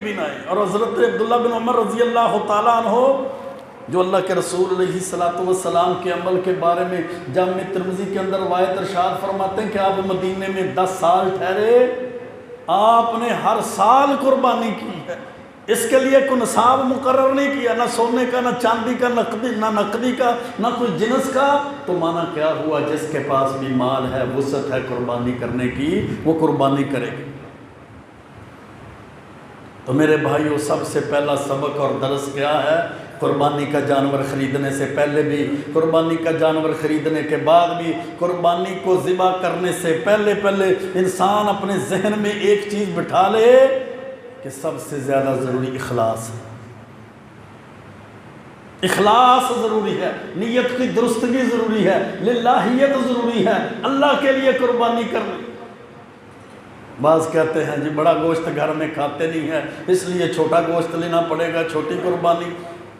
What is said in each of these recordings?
بھی نہ ہے۔ اور حضرت عبداللہ بن عمر رضی اللہ تعالیٰ عنہ جو اللہ کے رسول علیہ السلام کے عمل کے بارے میں جامع ترمذی کے اندر روایت ارشاد فرماتے ہیں کہ آپ مدینے میں 10 سال ٹھہرے، آپ نے ہر سال قربانی کی ہے، اس کے لیے کوئی نصاب مقرر نہیں کیا، نہ سونے کا، نہ چاندی کا، نہ نقدی کا، نہ کوئی جنس کا۔ تو معنی کیا ہوا؟ جس کے پاس بھی مال ہے، وسعت ہے قربانی کرنے کی، وہ قربانی کرے گی۔ تو میرے بھائیو، سب سے پہلا سبق اور درس کیا ہے؟ قربانی کا جانور خریدنے سے پہلے بھی، قربانی کا جانور خریدنے کے بعد بھی، قربانی کو ذبح کرنے سے پہلے انسان اپنے ذہن میں ایک چیز بٹھا لے کہ سب سے زیادہ ضروری اخلاص ہے۔ اخلاص ضروری ہے، نیت کی درستگی ضروری ہے، للہیت ضروری ہے، اللہ کے لیے قربانی کرنی۔ بعض کہتے ہیں جی بڑا گوشت گھر میں کھاتے نہیں ہے، اس لیے چھوٹا گوشت لینا پڑے گا، چھوٹی قربانی۔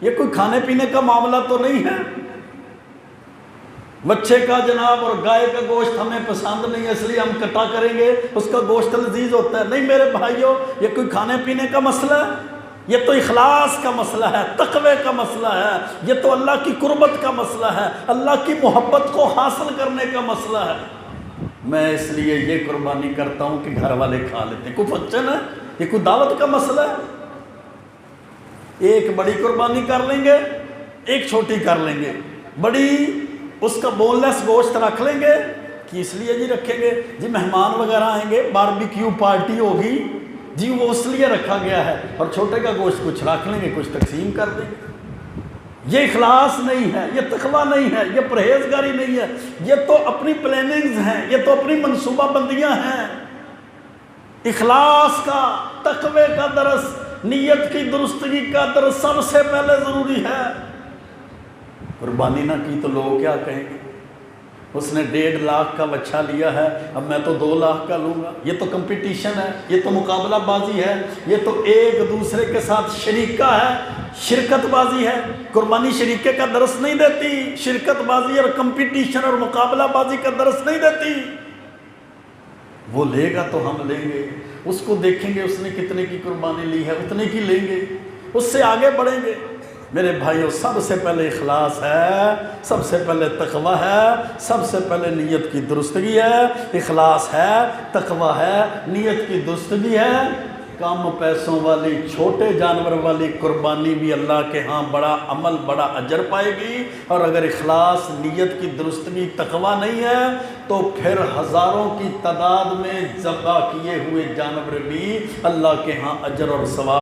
یہ کوئی کھانے پینے کا معاملہ تو نہیں ہے۔ بچے کا جناب اور گائے کا گوشت ہمیں پسند نہیں ہے، اس لیے ہم کٹا کریں گے، اس کا گوشت لذیذ ہوتا ہے۔ نہیں میرے بھائیوں، یہ کوئی کھانے پینے کا مسئلہ ہے، یہ تو اخلاص کا مسئلہ ہے، تقوی کا مسئلہ ہے، یہ تو اللہ کی قربت کا مسئلہ ہے، اللہ کی محبت کو حاصل کرنے کا مسئلہ ہے۔ میں اس لیے یہ قربانی کرتا ہوں کہ گھر والے کھا لیتے ہیں۔ کوئی فنکشن ہے؟ یہ کوئی دعوت کا مسئلہ ہے؟ ایک بڑی قربانی کر لیں گے، ایک چھوٹی کر لیں گے، بڑی اس کا بون لیس گوشت رکھ لیں گے کہ اس لیے جی رکھیں گے جی مہمان وغیرہ آئیں گے، باربیکیو پارٹی ہوگی جی، وہ اس لیے رکھا گیا ہے، اور چھوٹے کا گوشت کچھ رکھ لیں گے، کچھ تقسیم کر دیں گے۔ یہ اخلاص نہیں ہے، یہ تقویٰ نہیں ہے، یہ پرہیزگاری نہیں ہے، یہ تو اپنی پلاننگز ہیں، یہ تو اپنی منصوبہ بندیاں ہیں۔ اخلاص کا، تقوی کا درس، نیت کی درستگی کا درس سب سے پہلے ضروری ہے۔ قربانی نہ کی تو لوگ کیا کہیں گے؟ اس نے 1.5 لاکھ کا بچہ لیا ہے، اب میں تو 2 لاکھ کا لوں گا۔ یہ تو کمپٹیشن ہے، یہ تو مقابلہ بازی ہے، یہ تو ایک دوسرے کے ساتھ شریکہ ہے، شرکت بازی ہے۔ قربانی شریکے کا درس نہیں دیتی، شرکت بازی اور کمپٹیشن اور مقابلہ بازی کا درس نہیں دیتی۔ وہ لے گا تو ہم لیں گے، اس کو دیکھیں گے اس نے کتنے کی قربانی لی ہے، اتنے کی لیں گے، اس سے آگے بڑھیں گے۔ میرے بھائیوں، سب سے پہلے اخلاص ہے، سب سے پہلے تقویٰ ہے، سب سے پہلے نیت کی درستگی ہے۔ اخلاص ہے، تقویٰ ہے، نیت کی درستگی ہے۔ کم پیسوں والی، چھوٹے جانور والی قربانی بھی اللہ کے ہاں بڑا عمل، بڑا اجر پائے گی، اور اگر اخلاص، نیت کی درستگی، تقویٰ نہیں ہے تو پھر ہزاروں کی تعداد میں ذبح کیے ہوئے جانور بھی اللہ کے ہاں اجر اور ثواب